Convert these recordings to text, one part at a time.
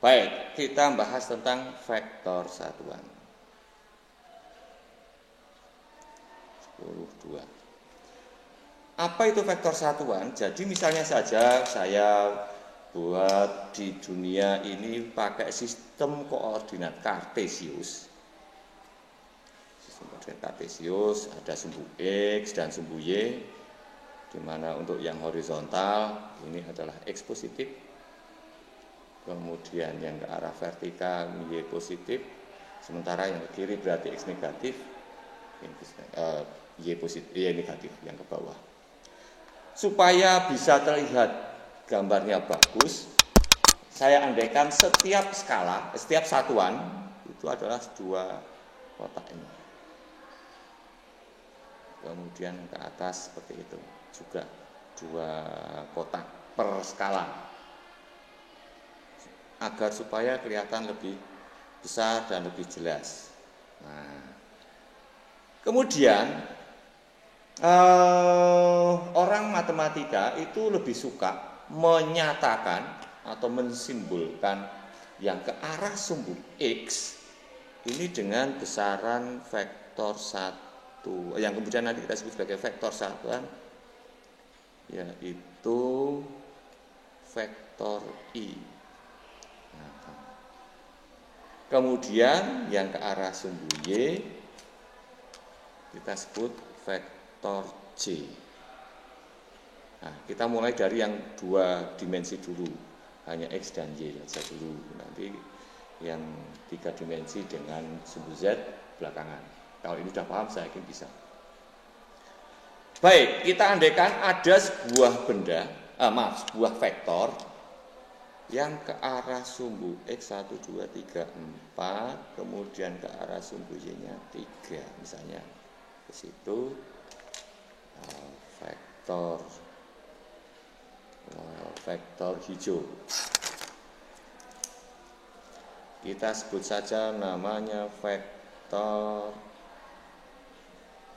Baik, kita bahas tentang vektor satuan. 10, 2. Apa itu vektor satuan? Jadi misalnya saja saya buat di dunia ini pakai sistem koordinat kartesius. Sistem koordinat kartesius ada sumbu X dan sumbu Y, di mana untuk yang horizontal ini adalah X positif, kemudian yang ke arah vertikal Y positif, sementara yang ke kiri berarti X negatif, Y positif, Y negatif yang ke bawah. Supaya bisa terlihat gambarnya bagus, saya andaikan setiap skala, setiap satuan itu adalah dua kotak ini. Kemudian ke atas seperti itu juga dua kotak per skala, agar supaya kelihatan lebih besar dan lebih jelas. Nah, kemudian orang matematika itu lebih suka menyatakan atau mensimbolkan yang ke arah sumbu X ini dengan besaran vektor 1, yang kemudian nanti kita sebut sebagai vektor satuan, yaitu vektor I. Kemudian yang ke arah sumbu Y kita sebut vektor J. Nah, kita mulai dari yang dua dimensi dulu, hanya X dan Y saja dulu. Nanti yang 3 dimensi dengan sumbu Z belakangan. Kalau ini sudah paham, saya yakin bisa. Baik, kita andaikan ada sebuah benda, sebuah vektor yang ke arah sumbu X 1, 2, 3, 4, kemudian ke arah sumbu Y-nya 3, misalnya ke situ. Vektor hijau, kita sebut saja namanya vektor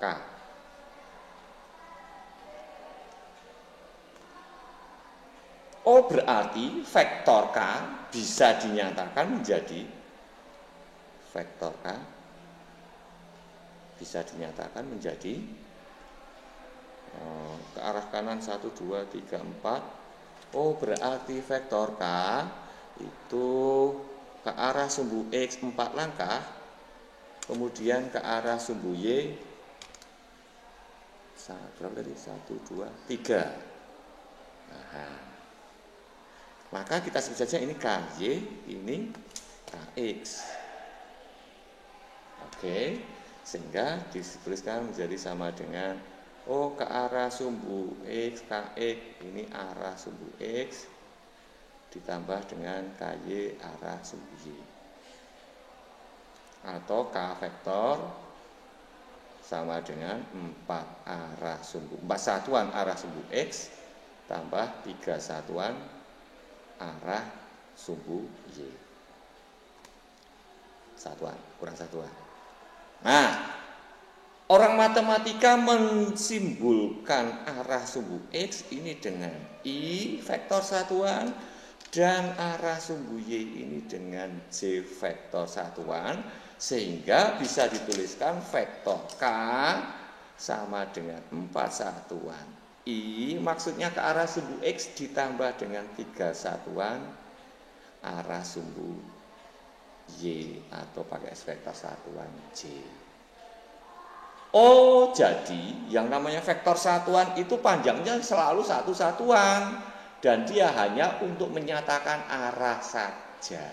K. Berarti vektor K bisa dinyatakan menjadi vektor K bisa dinyatakan menjadi ke arah kanan 1, 2, 3, 4. Berarti vektor K itu ke arah sumbu X 4 langkah, kemudian ke arah sumbu Y berapa tadi? 1, 2, 3. Nah, maka kita sebut saja ini KY, ini KX. Oke, sehingga dituliskan menjadi sama dengan ke arah sumbu X, KX, ini arah sumbu X, ditambah dengan KY arah sumbu Y. Atau K vektor sama dengan 4 satuan arah sumbu X, tambah 3 satuan arah sumbu Y. Satuan, kurang satuan. Nah, orang matematika mensimbolkan arah sumbu X ini dengan I vektor satuan dan arah sumbu Y ini dengan J vektor satuan, sehingga bisa dituliskan vektor K sama dengan 4 satuan I, maksudnya ke arah sumbu X ditambah dengan 3 satuan arah sumbu Y, atau pakai vektor satuan J. Jadi yang namanya vektor satuan itu panjangnya selalu satu satuan, dan dia hanya untuk menyatakan arah saja.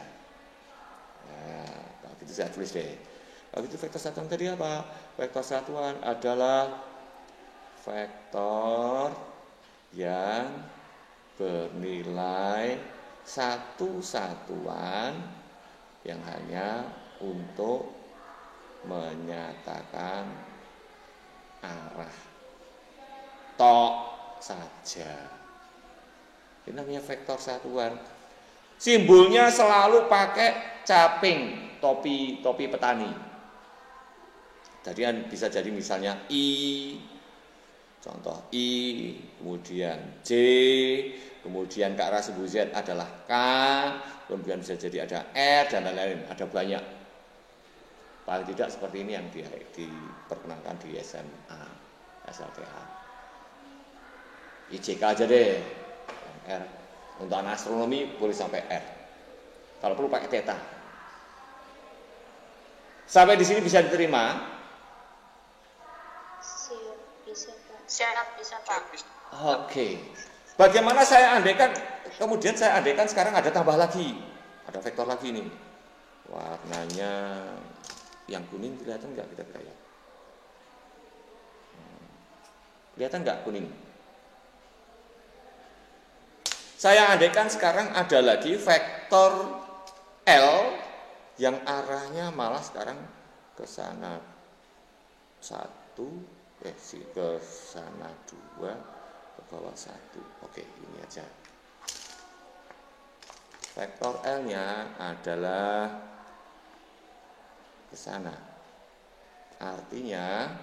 Nah, kalau itu saya tulis deh. Kalau itu vektor satuan tadi apa? Vektor satuan adalah vektor yang bernilai satu satuan yang hanya untuk menyatakan arah tok saja. Ini namanya vektor satuan. Simbolnya selalu pakai caping, topi petani. Jadi bisa jadi misalnya I Contoh I, kemudian J, kemudian ke arah sumbu Z adalah K, kemudian bisa jadi ada R dan lain-lain, ada banyak. Paling tidak seperti ini yang diperkenalkan di SMA, SLTA. IJK aja deh, R. Untuk anak astronomi boleh sampai R. Kalau perlu pakai theta. Sampai di sini bisa diterima? Bisa Pak. Oke. Bagaimana saya andaikan, kemudian saya andaikan sekarang ada tambah lagi, ada vektor lagi nih. Warnanya yang kuning kelihatan nggak kira-kira ya? Kelihatan nggak kuning? Saya andaikan sekarang ada lagi vektor L yang arahnya malah sekarang ke sana 1, ke sana 2, ke bawah 1. Oke, ini aja. Vektor L-nya adalah ke sana. Artinya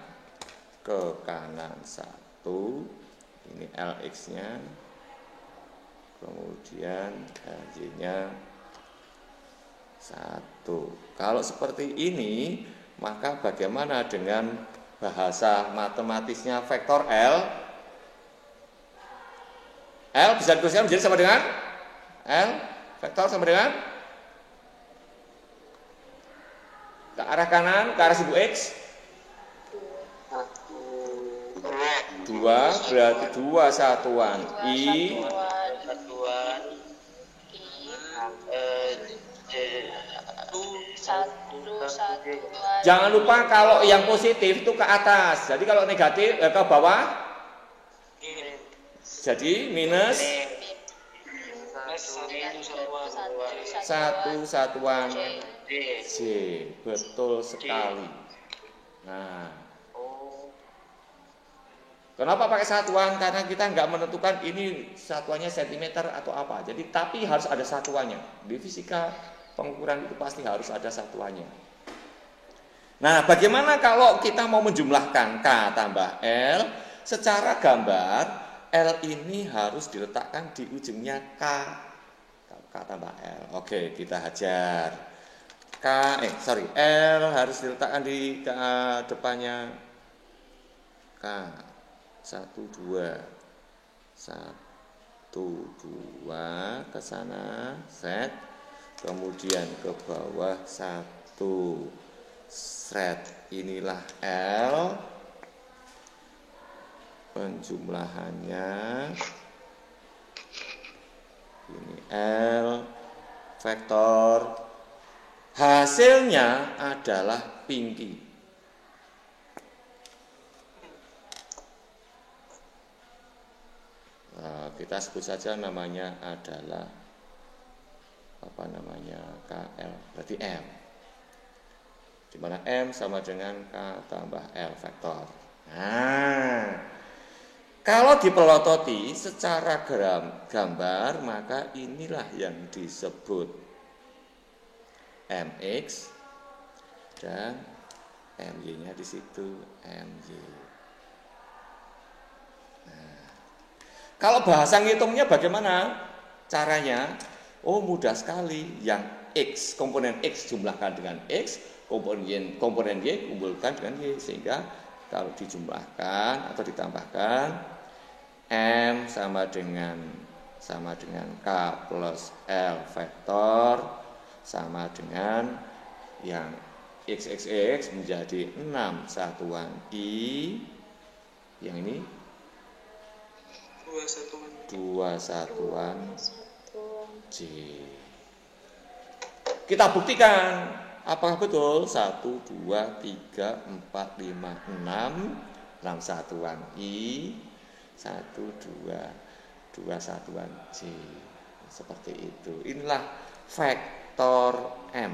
ke kanan 1, ini LX-nya, kemudian LY-nya 1. Kalau seperti ini, maka bagaimana dengan bahasa matematisnya vektor L? L bisa dituliskan menjadi sama dengan L, vektor sama dengan ke arah kanan, ke arah sumbu X 2, berarti 2 satuan I jangan lupa kalau yang positif itu ke atas, jadi kalau negatif ke bawah, jadi minus 1 satuan J. Betul sekali. Nah, kenapa pakai satuan? Karena kita nggak menentukan ini satuannya sentimeter atau apa. Jadi tapi harus ada satuannya. Di fisika pengukuran itu pasti harus ada satuannya. Nah, bagaimana kalau kita mau menjumlahkan K tambah L? Secara gambar, L ini harus diletakkan di ujungnya K. K tambah L. Oke, kita hajar. L harus diletakkan di depannya K. 1, 2. 1, 2 ke sana, set. Kemudian ke bawah 1. Set, inilah L, penjumlahannya, ini L, vektor, hasilnya adalah pinky. Nah, kita sebut saja namanya adalah KL, berarti M. Di mana M sama dengan K tambah L vektor. Nah, kalau dipelototi secara gambar, maka inilah yang disebut MX dan MY-nya di situ MY. Nah, kalau bahasa ngitungnya bagaimana caranya? Oh, mudah sekali. Yang X, komponen X jumlahkan dengan X, komponen Y kumpulkan dengan Y, sehingga kalau dijumlahkan atau ditambahkan M sama dengan K plus L vektor sama dengan yang XXX menjadi 6 satuan I, yang ini 2 satuan J. Kita buktikan apakah betul 1, 2, 3, 4, 5, 6 satuan I, 1, 2 satuan J. Seperti itu. Inilah vektor M,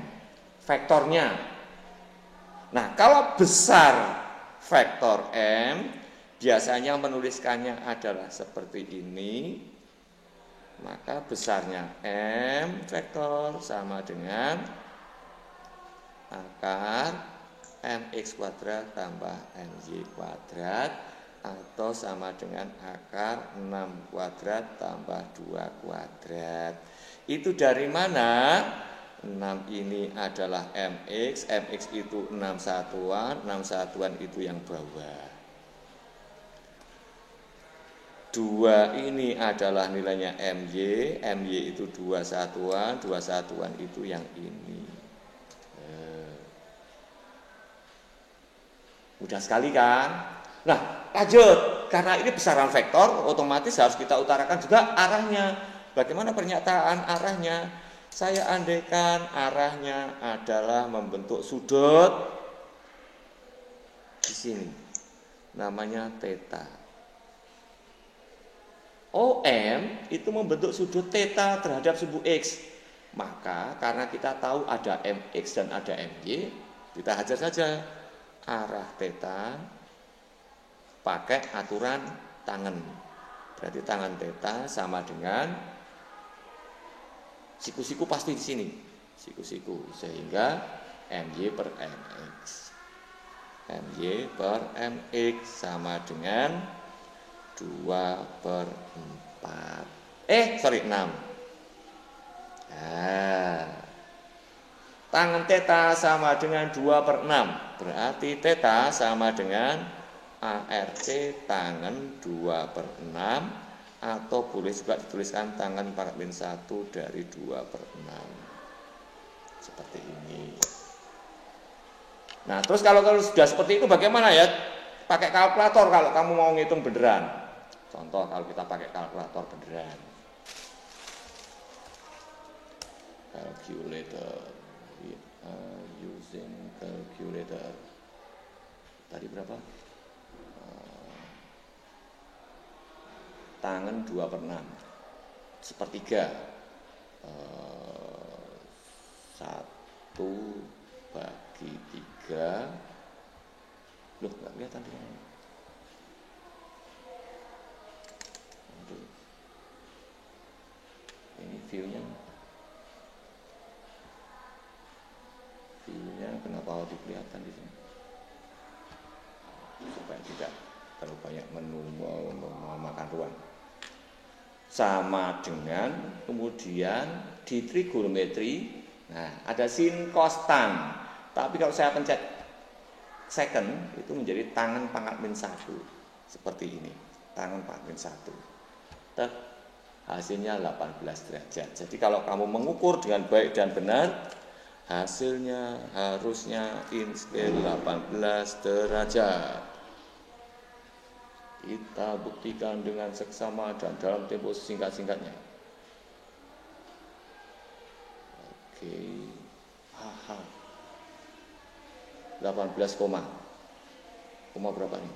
vektornya. Nah, kalau besar vektor M, biasanya menuliskannya adalah seperti ini. Maka besarnya M vektor sama dengan akar MX kuadrat tambah MY kuadrat atau sama dengan akar 6 kuadrat tambah 2 kuadrat. Itu dari mana? 6 ini adalah MX, MX itu 6 satuan, 6 satuan itu yang bawah. 2 ini adalah nilainya MY, MY itu 2 satuan, 2 satuan itu yang ini. Mudah sekali kan? Nah, lanjut. Karena ini besaran vektor, otomatis harus kita utarakan juga arahnya. Bagaimana pernyataan arahnya? Saya andaikan arahnya adalah membentuk sudut di sini. Namanya theta. OM itu membentuk sudut theta terhadap sumbu X. Maka karena kita tahu ada MX dan ada MY, kita hajar saja arah theta pakai aturan tangen. Berarti tangen theta sama dengan siku-siku pasti di sini. Siku-siku sehingga MY per MX. MY per MX sama dengan 2 per 4. 6. Nah, tangen theta sama dengan 2 per 6. Berarti theta sama dengan ARC tangen 2 per 6. Atau boleh juga dituliskan tangen pangkat min 1 dari 2 per 6. Seperti ini. Nah, terus kalau sudah seperti itu bagaimana ya? Pakai kalkulator kalau kamu mau ngitung beneran. Contoh kalau kita pakai kalkulator beneran. Calculator. We are using calculator. Tadi berapa? Tangen 2 per 6. Sepertiga. 1 bagi 3. Loh, nggak kelihatan di mana? Ini view-nya kenapa harus kelihatan di sini? Supaya tidak terlalu banyak memakan ruang. Sama dengan kemudian di trigonometri, nah ada sin cos tan. Tapi kalau saya pencet second itu menjadi tangen pangkat min 1 seperti ini, tangen pangkat min 1. Tek, hasilnya 18 derajat. Jadi kalau kamu mengukur dengan baik dan benar, hasilnya harusnya in scale 18 derajat. Kita buktikan dengan seksama dan dalam tempo singkat-singkatnya. Oke. 18 koma berapa nih?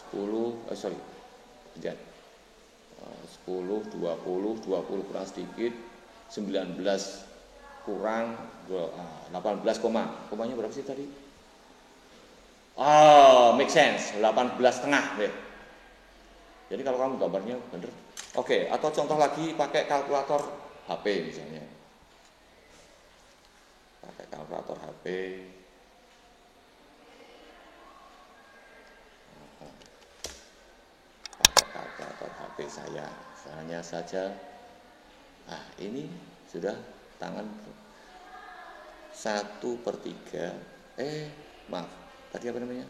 10, 20 kurang sedikit, 19 kurang 18 komanya berapa sih tadi? Make sense, 18,5 deh. Jadi kalau kamu gambarnya bener, oke. Atau contoh lagi pakai kalkulator HP misalnya, pakai kalkulator HP. Kalkulator HP saya, hanya saja. Nah, ini sudah tangan 1/3. Maaf, tadi apa namanya?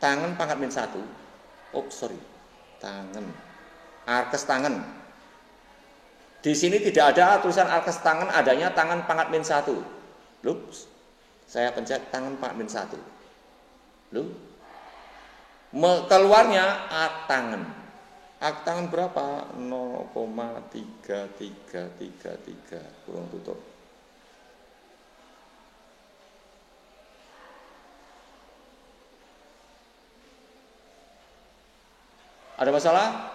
Tangan pangkat min 1. Tangan. Arkes tangan. Di sini tidak ada tulisan arkes tangan, adanya tangan pangkat min 1. Loh, saya pencet tangan pangkat min 1. Loh, keluarnya arc tangan. Arc tangan berapa? 0,3333 kurang tutup. Ada masalah?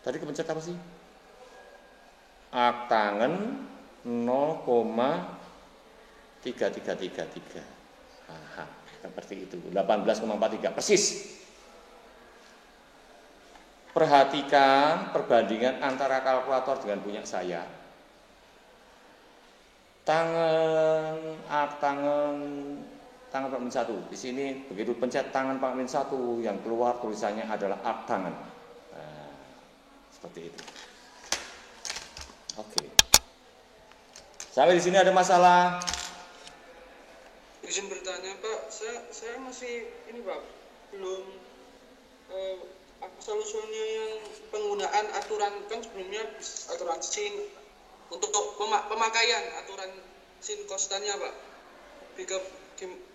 Tadi kepencet apa sih? Arc tangan 0,3333. Seperti itu. 18,43 persis. perhatikan perbandingan antara kalkulator dengan punya saya. Tangan Pak Min 1. Di sini begitu pencet tangan Pak Min 1 yang keluar tulisannya adalah arc tangan. Nah, seperti itu. Oke. Sampai di sini ada masalah? Izin bertanya Pak, saya masih ini Pak, belum asal usulnya yang penggunaan aturan, kan sebelumnya aturan SIN untuk pemakaian aturan SIN kostannya Pak.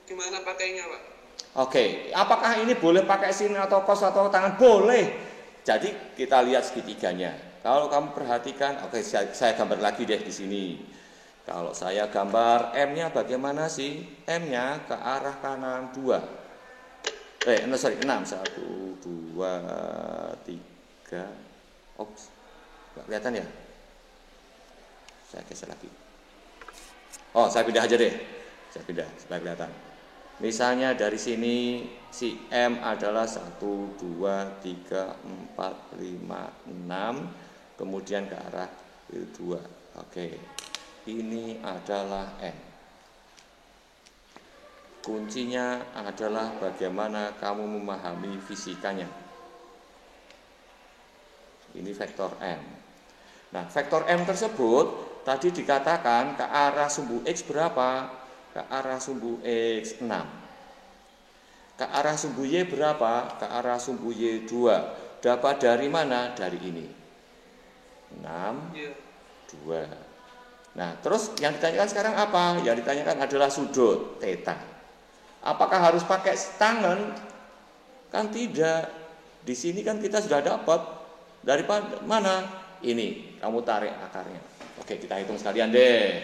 Gimana pakainya Pak? Oke, apakah ini boleh pakai SIN atau kos atau tangan? Boleh. Jadi kita lihat segitiganya. Kalau kamu perhatikan, oke, saya gambar lagi deh di sini. Kalau saya gambar M-nya bagaimana sih? M-nya ke arah kanan 2. 6. 1, 2, 3. Ops. Enggak kelihatan ya? Saya geser lagi. Oh, saya pindah aja deh. Saya pindah supaya kelihatan. Misalnya dari sini si M adalah 1, 2, 3, 4, 5, 6. Kemudian ke arah 2. Oke. Ini adalah M. Kuncinya adalah bagaimana kamu memahami fisikanya. Ini vektor M. Nah, vektor M tersebut tadi dikatakan ke arah sumbu X berapa? Ke arah sumbu X 6. Ke arah sumbu Y berapa? Ke arah sumbu Y 2. Dapat dari mana? Dari ini. 6, 2. Nah, terus yang ditanyakan sekarang apa? Yang ditanyakan adalah sudut theta. Apakah harus pakai tangan? Kan tidak. Di sini kan kita sudah dapat dari mana? Ini, kamu tarik akarnya. Oke, kita hitung sekalian deh.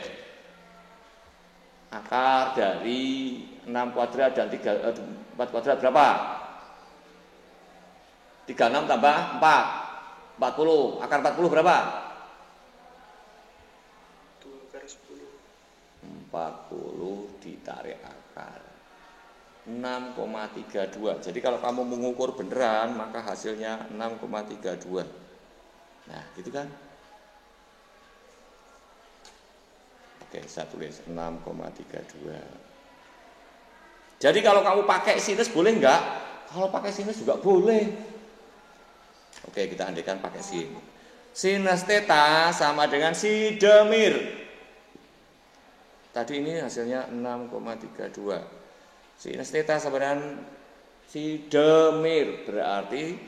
Akar dari 6 kuadrat dan 4 kuadrat berapa? 36 tambah 4. 40. Akar 40 berapa? 40 ditarik akar 6,32. Jadi kalau kamu mengukur beneran maka hasilnya 6,32. Nah, gitu kan? Oke, saya tulis 6,32. Jadi kalau kamu pakai sinus boleh enggak? Kalau pakai sinus juga boleh. Oke, kita andaikan pakai sin. Sinus theta sama dengan si demir. Tadi ini hasilnya 6,32. Sinus theta sama dengan si demir, berarti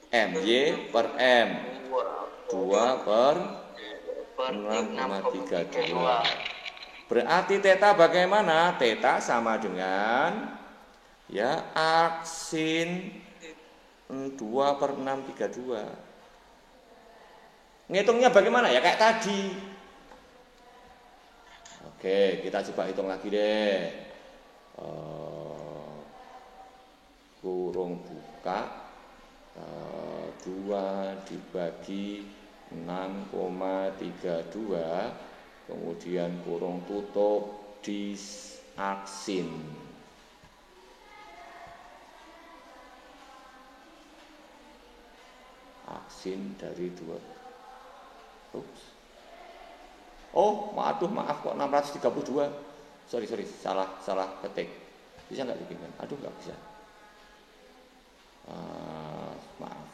MY per M 2 per 6,32. Berarti theta bagaimana? Theta sama dengan ya arc sin 2 per 632. Ngitungnya bagaimana ya? Kayak tadi. Oke, kita coba hitung lagi deh. Kurung buka 2 dibagi 6,32, kemudian kurung tutup di aksin. Aksin dari 2. Ups. Oh, maaf kok 632. Sorry, salah ketik. Bisa nggak dibikin? Aduh, nggak bisa. Maaf.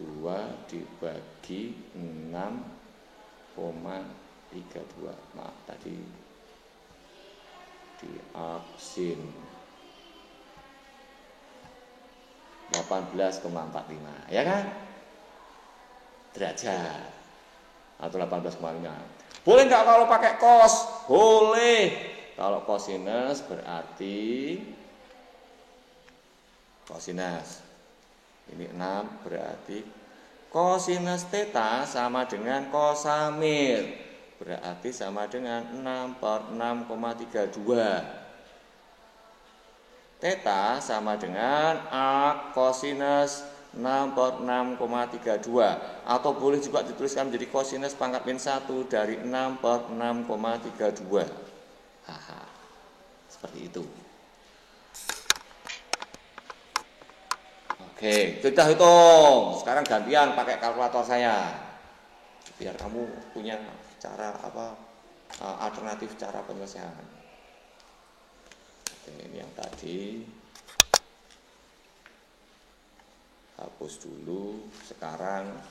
2 dibagi 6,32. Maaf tadi di aksin 18,45, ya kan? Derajat atau 18,5. Boleh nggak kalau pakai cos? Boleh. Kalau cosinus berarti cosinus. Ini 6 berarti cosinus theta sama dengan cosamir. Berarti sama dengan 6 per 6,32. Theta sama dengan arc cosinus 6 per 6,32. Atau boleh juga dituliskan menjadi cosinus pangkat min 1 dari 6 per 6,32. Haha, seperti itu. Oke, kita hitung. Sekarang gantian pakai kalkulator saya. Biar kamu punya cara alternatif cara penyelesaian. Oke, ini yang tadi. Hapus dulu. Sekarang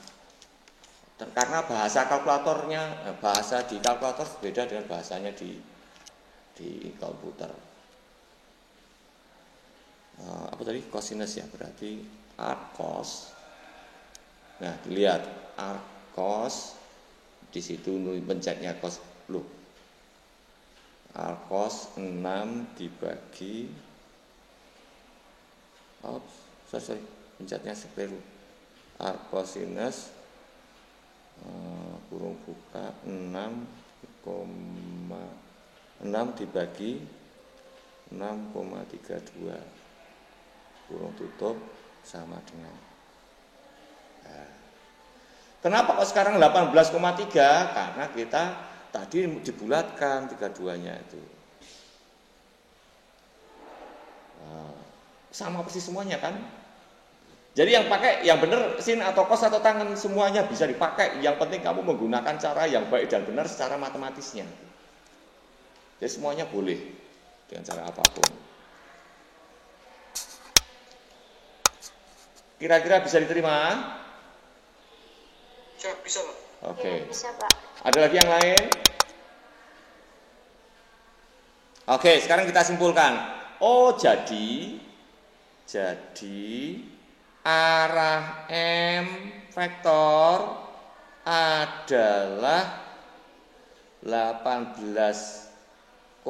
karena bahasa kalkulatornya, bahasa di kalkulator berbeda dengan bahasanya di komputer. Apa tadi? Cosinus ya, berarti arc cos. Nah, dilihat arc cos di situ pencetnya cos. Loh. Arc cos 6 dibagi sorry, pencetnya seperu. Arc cosinus kurung buka 6 dibagi 6,32 kurung tutup sama dengan kenapa kok sekarang 18,3? Karena kita tadi dibulatkan 32-nya itu sama persis semuanya kan. Jadi yang benar sin atau cos atau tangen semuanya bisa dipakai. Yang penting kamu menggunakan cara yang baik dan benar secara matematisnya. Jadi semuanya boleh dengan cara apapun. Kira-kira bisa diterima? Bisa, Pak. Oke. Ya, bisa, Pak. Ada lagi yang lain? Oke, sekarang kita simpulkan. Oh, jadi arah M vektor adalah 18,5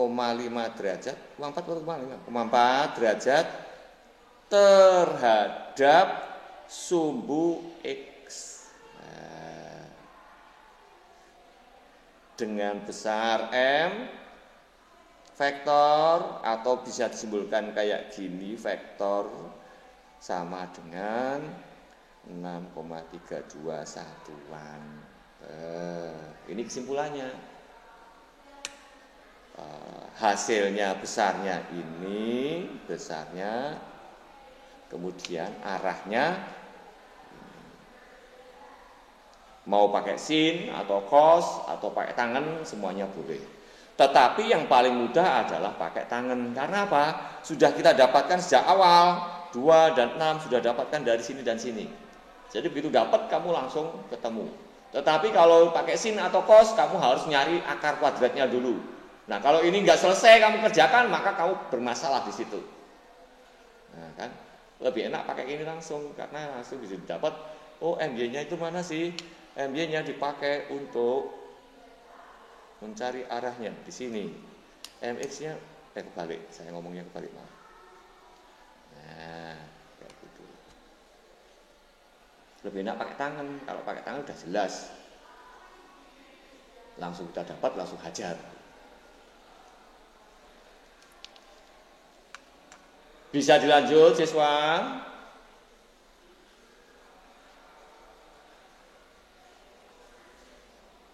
derajat, 4,5 derajat terhadap sumbu X. Nah, dengan besar M vektor atau bisa disimbolkan kayak gini, vektor sama dengan 6,32 satuan. Ini kesimpulannya. Hasilnya besarnya ini, besarnya, kemudian arahnya mau pakai sin atau cos atau pakai tangan semuanya boleh. Tetapi yang paling mudah adalah pakai tangan. Karena apa? Sudah kita dapatkan sejak awal 2 dan 6 sudah dapatkan dari sini dan sini. Jadi begitu dapat kamu langsung ketemu. Tetapi kalau pakai sin atau cos kamu harus nyari akar kuadratnya dulu. Nah, kalau ini nggak selesai kamu kerjakan, maka kamu bermasalah di situ. Nah, kan lebih enak pakai ini langsung karena langsung bisa dapat. Oh, MY-nya itu mana sih? MY-nya dipakai untuk mencari arahnya di sini. MX-nya kebalik. Saya ngomongnya kebalik, maaf. Nah, kayak gitu. Lebih enak pakai tangan. Kalau pakai tangan udah jelas. Langsung kita dapat, langsung hajar. Bisa dilanjut, siswa?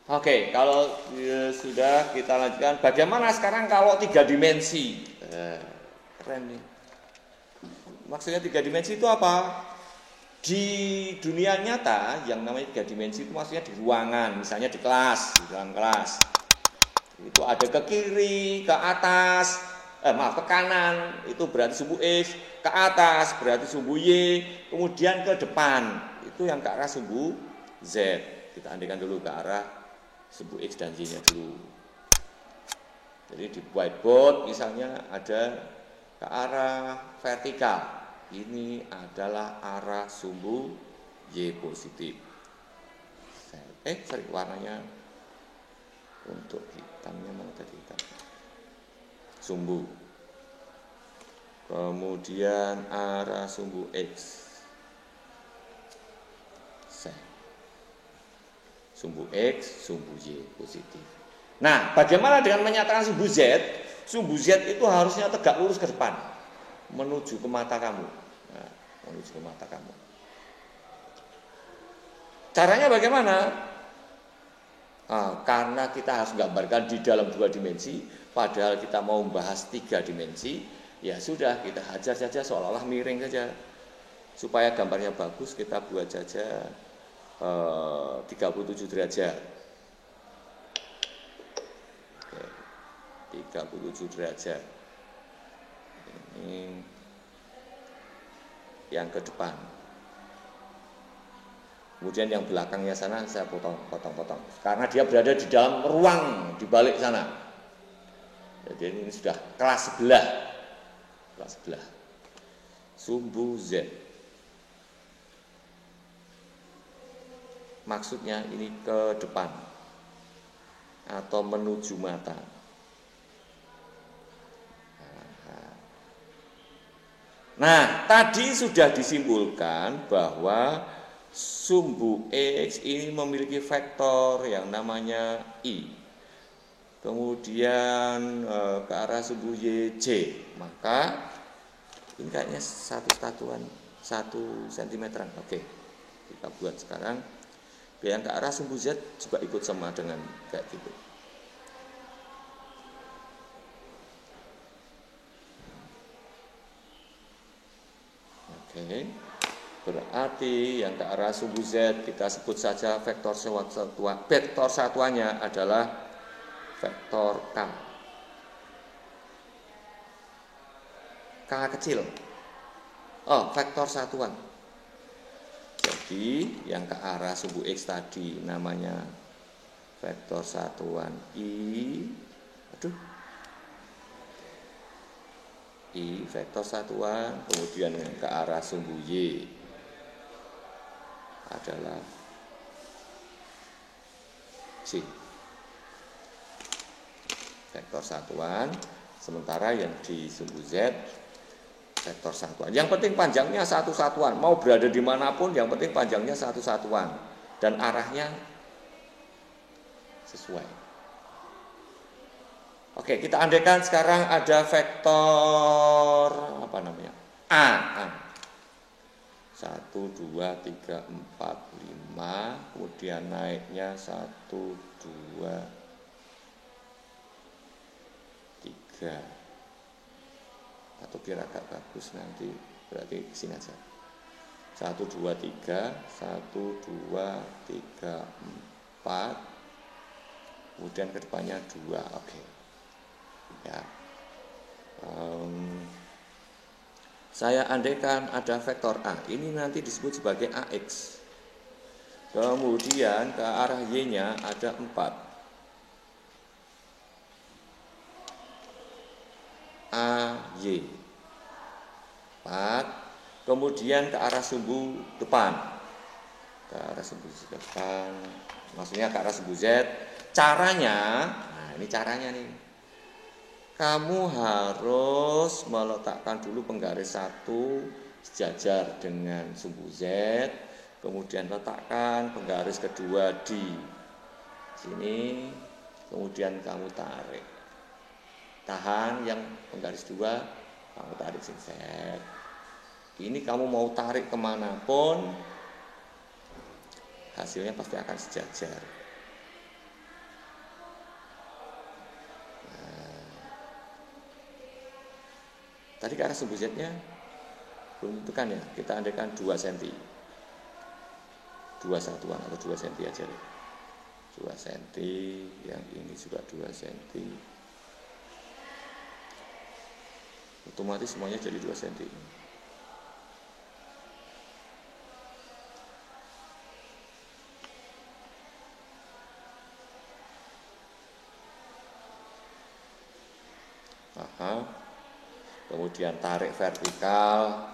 Oke, kalau sudah kita lanjutkan. Bagaimana sekarang kalau 3 dimensi? Keren nih. Maksudnya 3 dimensi itu apa? Di dunia nyata yang namanya 3 dimensi itu maksudnya di ruangan, misalnya di kelas, di dalam kelas. Itu ada ke kiri, ke atas, ke kanan, itu berarti sumbu X, ke atas berarti sumbu Y, kemudian ke depan, itu yang ke arah sumbu Z. Kita andaikan dulu ke arah sumbu X dan Y-nya dulu. Jadi di whiteboard misalnya ada ke arah vertikal. Ini adalah arah sumbu Y positif. Warnanya untuk hitamnya mana tadi hitam? Sumbu. Kemudian arah sumbu X. Sumbu X, sumbu Y positif. Nah, bagaimana dengan menyatakan sumbu Z? Sumbu Z itu harusnya tegak lurus ke depan, menuju ke mata kamu. Nah, menuju ke mata kamu. Caranya bagaimana? Karena kita harus gambarkan di dalam 2 dimensi, padahal kita mau membahas 3 dimensi, ya sudah kita hajar saja seolah-olah miring saja. Supaya gambarnya bagus, kita buat saja 37 derajat. Oke, 37 derajat. Ini yang ke depan. Kemudian yang belakangnya sana saya potong-potong. Karena dia berada di dalam ruang di balik sana. Jadi ini sudah kelas sebelah. Kelas sebelah. Sumbu Z. Maksudnya ini ke depan atau menuju mata. Nah, tadi sudah disimpulkan bahwa sumbu X ini memiliki vektor yang namanya I. Kemudian ke arah sumbu Y, J. Maka ini kayaknya satu satuan 1 cm. Oke, kita buat sekarang. Yang ke arah sumbu Z juga ikut sama dengan kayak gitu. Oke, berarti yang ke arah sumbu Z kita sebut saja vektor satuan. Vektor satuannya adalah vektor K. K kecil. Oh, vektor satuan. Jadi yang ke arah sumbu X tadi namanya vektor satuan I. I vektor satuan, kemudian ke arah sumbu Y adalah C vektor satuan, sementara yang di sumbu Z vektor satuan. Yang penting panjangnya satu satuan, mau berada dimanapun yang penting panjangnya satu satuan dan arahnya sesuai. Oke, kita andaikan sekarang ada vektor apa namanya? A. 1, 2, 3, 4, 5. Kemudian naiknya 1, 2, 3. Atau biar agak bagus nanti, berarti kesini aja. 1, 2, 3. 1, 2, 3, 4. Kemudian kedepannya 2. Oke. Ya, saya andaikan ada vektor A, ini nanti disebut sebagai AX. Kemudian ke arah Y-nya ada 4. AY 4. Kemudian ke arah sumbu depan. Ke arah sumbu depan, maksudnya ke arah sumbu Z. Caranya, nah ini caranya nih. Kamu harus meletakkan dulu penggaris 1 sejajar dengan sumbu Z, kemudian letakkan penggaris kedua di sini, kemudian kamu tarik. Tahan yang penggaris 2, kamu tarik zigzag. Ini kamu mau tarik kemanapun, hasilnya pasti akan sejajar. Tadi ke arah sumbu Z-nya belum tentukan ya, kita andaikan 2 cm. 2 satuan atau 2 cm aja deh. 2 cm, yang ini juga 2 cm. Otomatis semuanya jadi 2 cm. Kemudian tarik vertikal,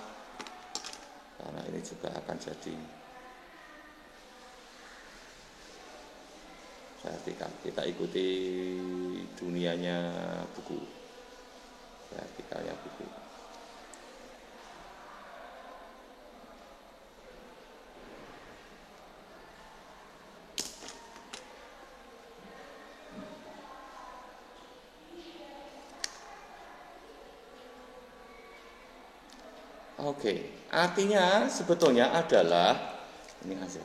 karena ini juga akan jadi vertikal. Kita ikuti dunianya buku, vertikalnya buku. Oke, artinya sebetulnya adalah ini aja.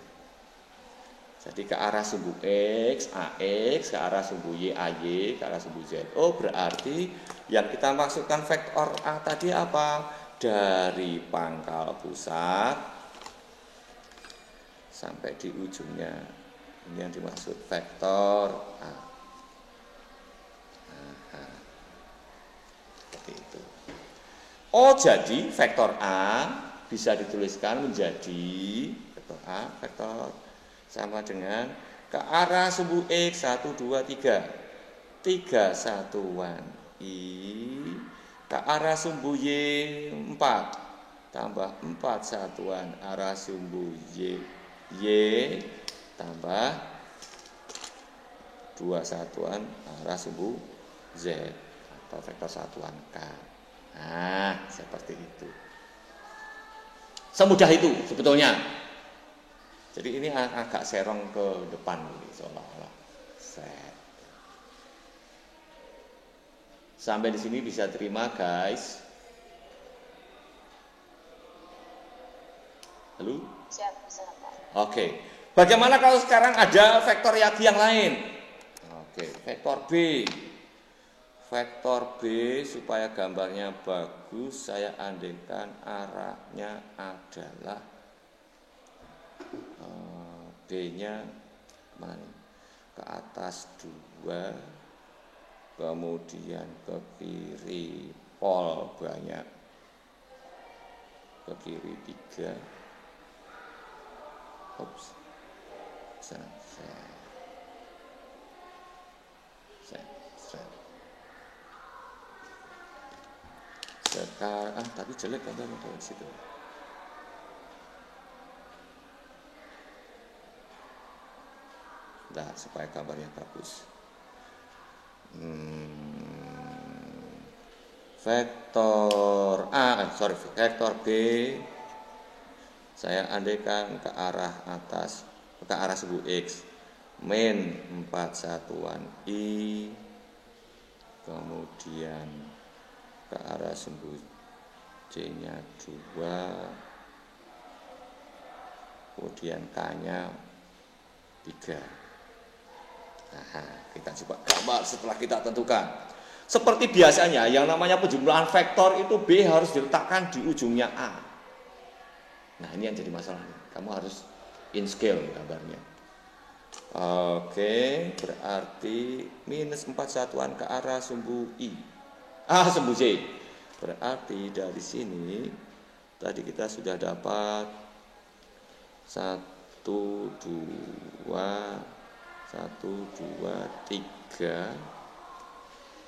Jadi ke arah sumbu X, AX, ke arah sumbu Y, AY, ke arah sumbu Z. Oh, berarti yang kita maksudkan vektor A tadi apa? dari pangkal pusat sampai di ujungnya. Ini yang dimaksud vektor A. Seperti itu. Oh, jadi vektor A bisa dituliskan menjadi vektor A, vektor sama dengan ke arah sumbu X 1, 2, 3. 3 satuan I ke arah sumbu Y 4 tambah 4 satuan arah sumbu Y tambah 2 satuan arah sumbu Z atau vektor satuan K. Nah, seperti itu. Semudah itu sebetulnya. Jadi ini agak serong ke depan seolah-olah. Sampai di sini bisa terima, guys? Halo? Siap, bisa, Pak. Oke. Bagaimana kalau sekarang ada vektor yang lain? Oke, vektor B. Vektor B supaya gambarnya bagus, saya andaikan arahnya adalah B-nya mana? Ke atas 2, kemudian ke kiri pol banyak, ke kiri 3. Ups. Sekarang tapi jelek gambarnya dari situ. Nah, supaya gambarnya bagus. Vektor vektor B saya andaikan ke arah atas, ke arah sumbu X min 4 satuan I, kemudian ke arah sumbu C nya 2, kemudian K nya 3. Nah, kita coba gambar setelah kita tentukan. Seperti biasanya, yang namanya penjumlahan vektor itu B harus diletakkan di ujungnya A. Nah, ini yang jadi masalah. Kamu harus in scale gambarnya. Oke, berarti minus 4 satuan ke arah sumbu I. Sumbu C. Berarti dari sini, tadi kita sudah dapat 1, 2, 3,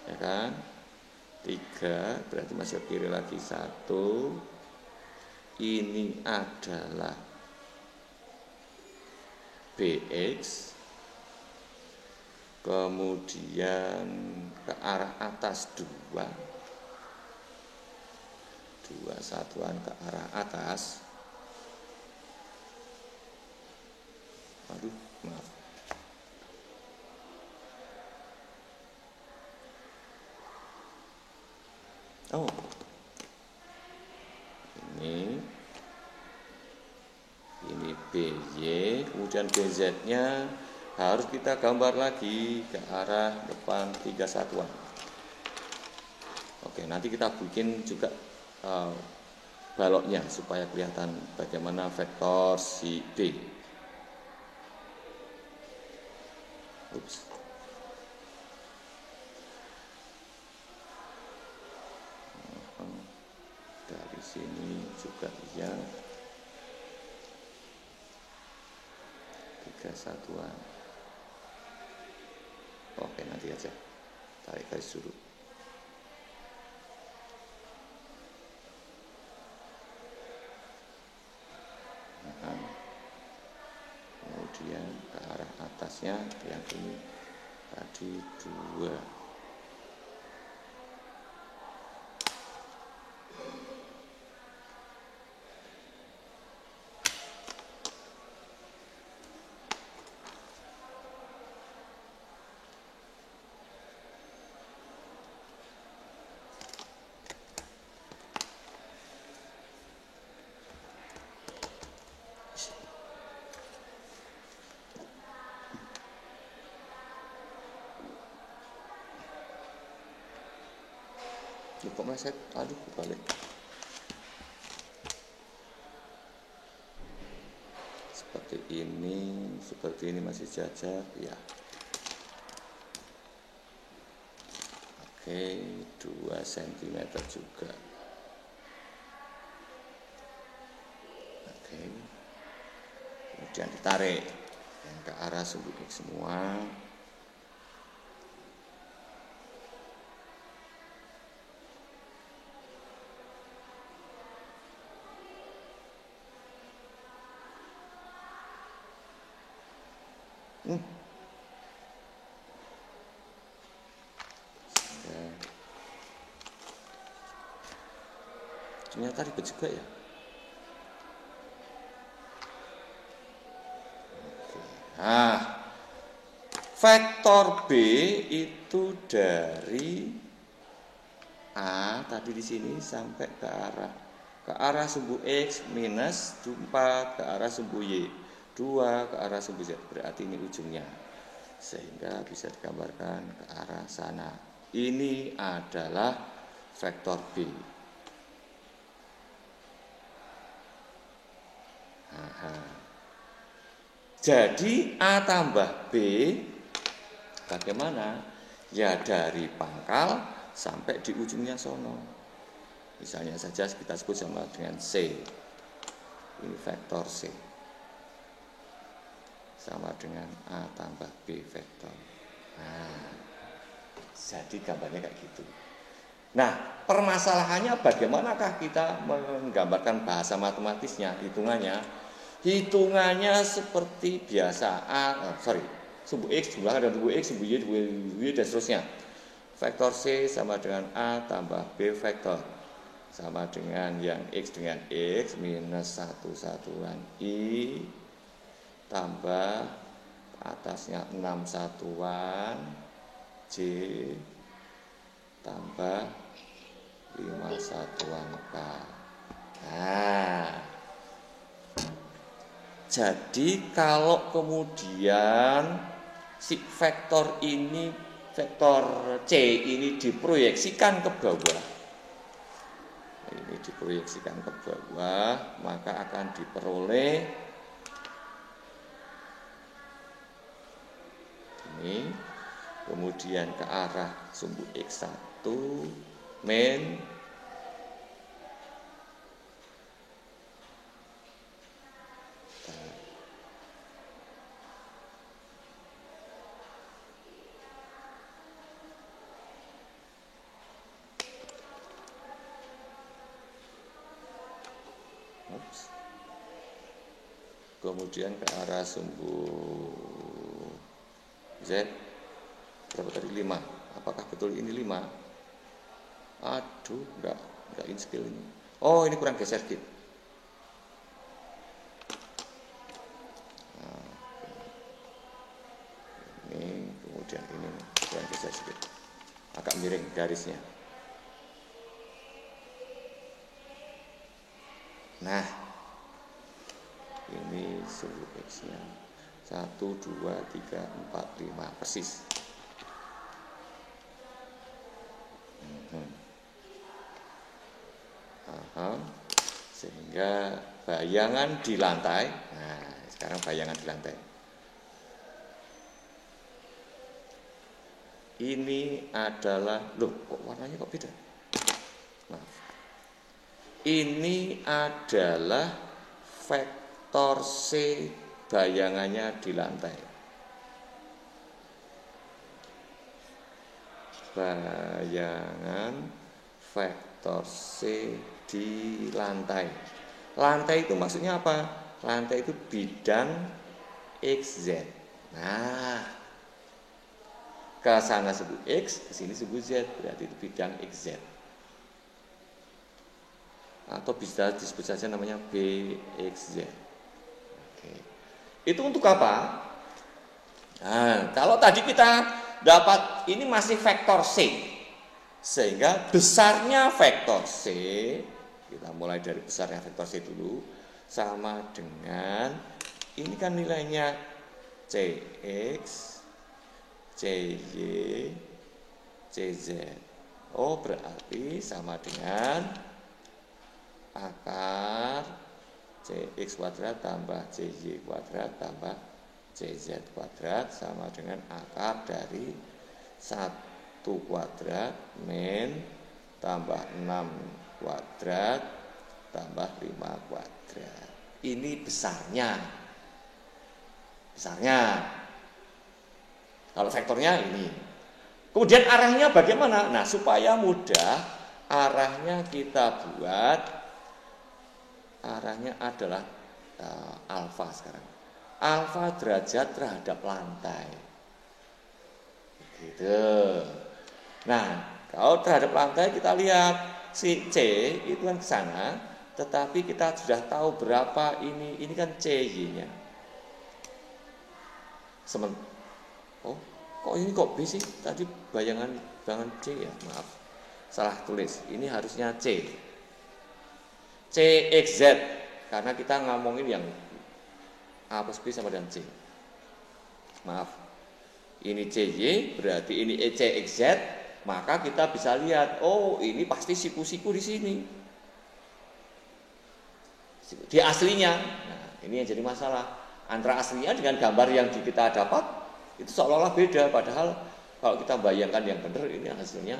ya kan? 3, berarti masih kiri lagi 1. Ini adalah BX, kemudian ke arah atas 2 satuan ke arah atas. Aduh, maaf. Oh, ini BY, kemudian BZ-nya harus kita gambar lagi ke arah depan 3 satuan. Oke, nanti kita bikin juga baloknya supaya kelihatan bagaimana vektor si B. Ups. Dari sini juga ya 3 satuan. Oke, nanti aja tarik garis dulu. Kemudian ke arah atasnya yang ini tadi 2. Kok meleset? Aduh, kebalik. ini seperti ini masih jajar ya. Oke, 2 cm juga. Oke. Kemudian ditarik yang ke arah sumbu X semua. Ternyata ribet juga ya. Nah, vektor B itu dari A tadi di sini sampai ke arah sumbu X minus 4 ke arah sumbu Y, 2 ke arah sumbu Z. Berarti ini ujungnya. Sehingga bisa digambarkan ke arah sana. Ini adalah vektor B. Jadi A tambah B bagaimana? Ya dari pangkal sampai di ujungnya sono. Misalnya saja kita sebut sama dengan C. Ini vektor C. Sama dengan A tambah B vektor. Nah, jadi gambarnya kayak gitu. Nah, permasalahannya bagaimanakah kita menggambarkan bahasa matematisnya, hitungannya? Hitungannya seperti biasa sumbu X jumlahkan dengan sumbu X, sumbu Y dan seterusnya. Vektor C sama dengan A tambah B vektor, sama dengan yang X dengan X minus 1 satuan I tambah atasnya 6 satuan J tambah 5 satuan K. Nah, jadi kalau kemudian si vektor C ini diproyeksikan ke bawah, maka akan diperoleh ini, kemudian ke arah sumbu X1 min kemudian ke arah sumbu Z berapa tadi 5. Apakah betul ini 5? Aduh, enggak in skill ini. Oh, ini kurang geser dikit. Nah, ini kemudian ini kurang geser sedikit. Agak miring garisnya. Nah, ini sumbu X-nya 1, 2, 3, 4, 5 persis. Sehingga bayangan di lantai. Nah, sekarang bayangan di lantai. Ini adalah, kok warnanya kok beda? Maaf. Ini adalah vektor C bayangannya di lantai. Bayangan vektor C di lantai. Lantai itu maksudnya apa? Lantai itu bidang XZ. Nah, ke sana sebut X, ke sini sebut Z, berarti itu bidang XZ. Atau bisa disebut saja namanya BXZ. Oke. Itu untuk apa? Nah, kalau tadi kita dapat ini masih vektor C, sehingga besarnya vektor C, kita mulai dari besarnya vektor C dulu, sama dengan ini kan nilainya CX, CY, CZ. Oh, berarti sama dengan akar C CX kuadrat tambah CY kuadrat tambah CZ kuadrat sama dengan akar dari 1 kuadrat min tambah 6 kuadrat tambah 5 kuadrat. Ini besarnya. Kalau vektornya ini. Kemudian arahnya bagaimana? Nah, supaya mudah, arahnya kita buat, arahnya adalah alfa sekarang. Alfa derajat terhadap lantai. Gitu. Nah, kalau terhadap lantai kita lihat si C itu kan ke sana, tetapi kita sudah tahu berapa ini kan CY-nya. Oh, kok ini kok B sih? Tadi bayangan C ya, maaf. Salah tulis. Ini harusnya C. CXZ karena kita ngomongin yang A plus B sama dengan C. Maaf. Ini CY berarti ini CXZ, maka kita bisa lihat, oh ini pasti siku-siku di sini. Di aslinya. Nah, ini yang jadi masalah. Antara aslinya dengan gambar yang kita dapat itu seolah-olah beda, padahal kalau kita bayangkan yang benar ini hasilnya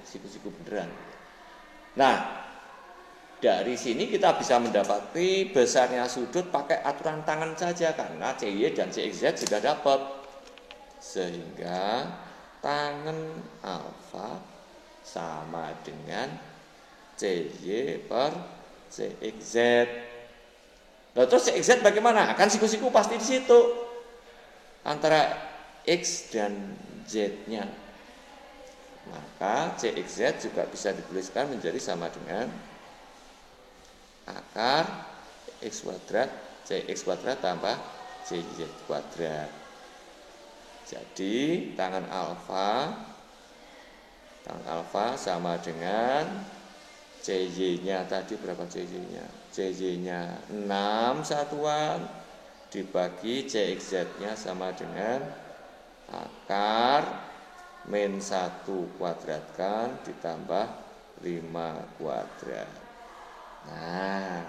siku-siku beneran. Nah, dari sini kita bisa mendapati besarnya sudut pakai aturan tangan saja karena CY dan CXZ sudah dapat. Sehingga tangen alfa sama dengan CY per CXZ. Nah, terus CXZ bagaimana? Kan siku-siku pasti di situ antara X dan Z-nya. Maka CXZ juga bisa dituliskan menjadi sama dengan akar X kuadrat CX kuadrat tambah CZ kuadrat. Jadi tangan alfa sama dengan CY-nya tadi berapa CY-nya? CY-nya 6 satuan dibagi CXZ-nya sama dengan akar min 1 kuadratkan ditambah 5 kuadrat. Nah,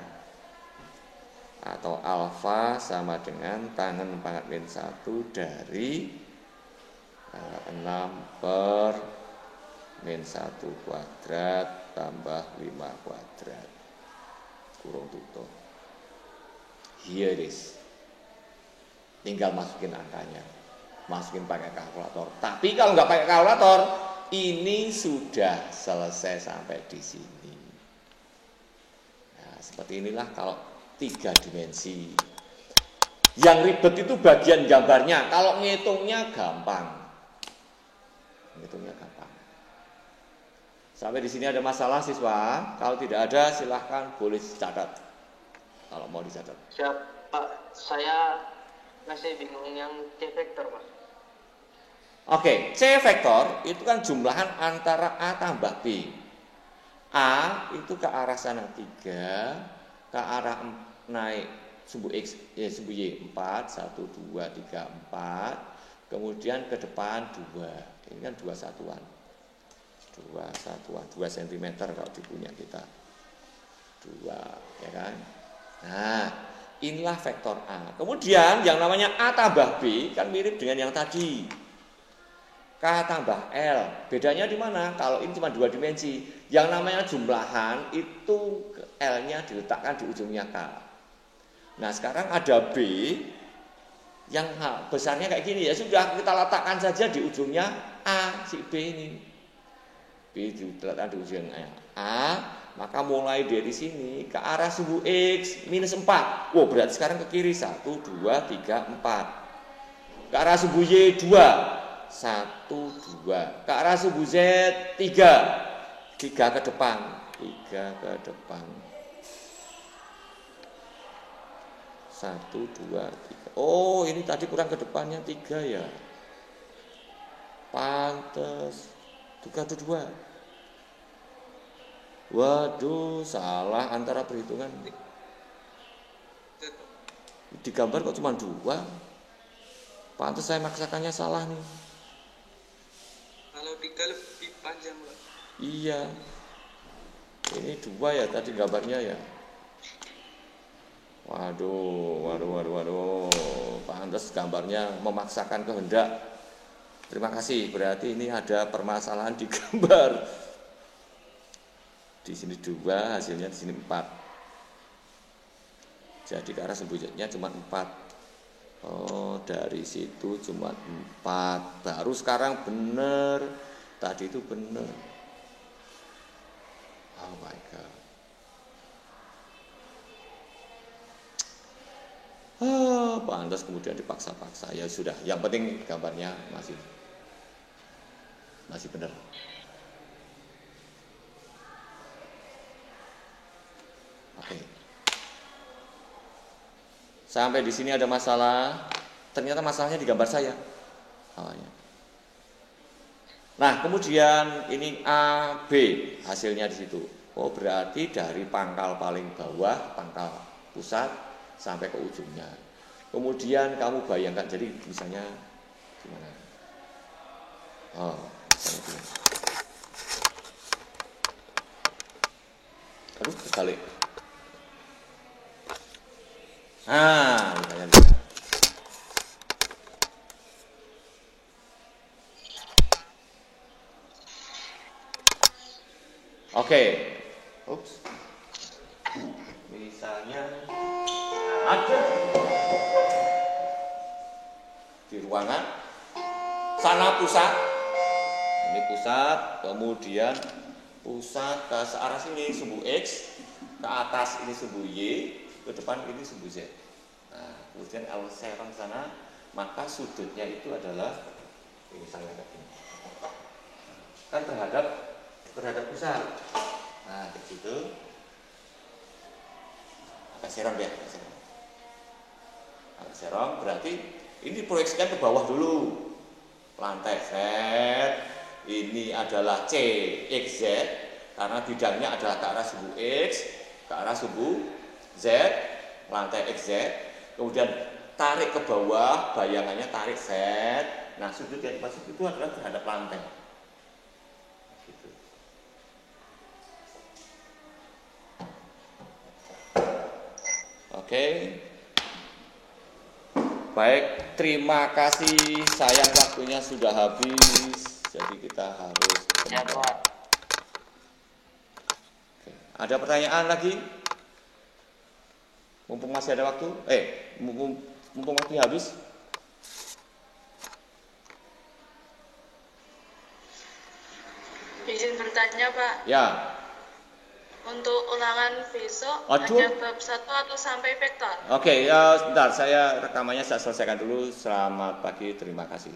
atau alfa sama dengan tangen pangkat min 1 dari 6 per min 1 kuadrat tambah 5 kuadrat kurung tutup. Here it is. Tinggal masukin angkanya, masukin pakai kalkulator. Tapi kalau nggak pakai kalkulator, ini sudah selesai sampai di sini. Nah, seperti inilah kalau 3 dimensi. Yang ribet itu bagian gambarnya. Kalau ngitungnya gampang. Sampai di sini ada masalah siswa? Kalau tidak ada silahkan boleh dicatat. Kalau mau dicatat. Siap Pak, saya masih bingung yang C vektor Pak. Oke, C vektor itu kan jumlahan antara A tambah B. A itu ke arah sana 3, ke arah naik sumbu X, sumbu Y 4, 1, 2, 3, 4. Kemudian ke depan 2. Ini kan 2 satuan. 2 cm kalau di punya kita 2, ya kan. Nah, inilah vektor A. Kemudian yang namanya A tambah B kan mirip dengan yang tadi, K tambah L. Bedanya di mana? Kalau ini cuma 2 dimensi, yang namanya jumlahan itu L-nya diletakkan di ujungnya K. Nah, sekarang ada B yang besarnya kayak gini, ya sudah kita letakkan saja di ujungnya A, si B ini. B diletakkan di ujungnya A, maka mulai dari sini ke arah sumbu X minus 4. Wow, berarti sekarang ke kiri 1, 2, 3, 4. Ke arah sumbu Y 2, 1, 2. Ke arah sumbu Z 3. 3 ke depan. 3 ke depan. 1, 2, 3. Oh, ini tadi kurang ke depannya 3 ya. Pantes. 3 atau 2. Waduh, salah antara perhitungan. Di gambar kok cuma 2. Pantes saya maksakannya salah nih. Kalau 3 lebih panjang Pak. Iya. Ini 2 ya tadi gambarnya ya. Waduh. Pantes gambarnya memaksakan kehendak. Terima kasih. Berarti ini ada permasalahan di gambar. Di sini 2, hasilnya di sini 4. Jadi ke arah sumbu-nya cuma 4. Oh, dari situ cuma 4. Baru sekarang benar. Tadi itu benar. Oh my god. Pantas kemudian dipaksa-paksa. Ya sudah, yang penting gambarnya masih benar. Oke. Sampai di sini ada masalah. Ternyata masalahnya di gambar saya. Nah, kemudian ini A, B hasilnya di situ. Oh, berarti dari pangkal paling bawah, pangkal pusat sampai ke ujungnya. Kemudian kamu bayangkan, jadi misalnya gimana? Misalnya gini. Aduh, kebalik. Misalnya gini. Oke. Ups. Misalnya ada di ruangan sana pusat. Ini pusat, kemudian pusat ke arah sini sumbu X, ke atas ini sumbu Y, ke depan ini sumbu Z. Nah, kemudian kalau saya orang sana, maka sudutnya itu adalah ini misalnya kayak gini. Kan terhadap pusat. Nah, di situ agak serong ya, agak serong berarti ini proyeksikan ke bawah dulu. Lantai Z, ini adalah C, X, Z, karena bidangnya adalah ke arah sumbu X, ke arah sumbu Z, lantai X, Z. Kemudian tarik ke bawah, bayangannya tarik Z. Nah, sudut yang dimaksud itu adalah terhadap lantai. Gitu. Oke. Baik, terima kasih. Sayang waktunya sudah habis. Jadi kita harus Ya, Pak. Oke. Ada pertanyaan lagi? Mumpung masih ada waktu? Mumpung waktu habis? Izin bertanya, Pak. Ya. Untuk ulangan besok Aduh. ada bab 1 atau sampai vektor? Oke, sebentar. Saya rekamannya saya selesaikan dulu. Selamat pagi, terima kasih.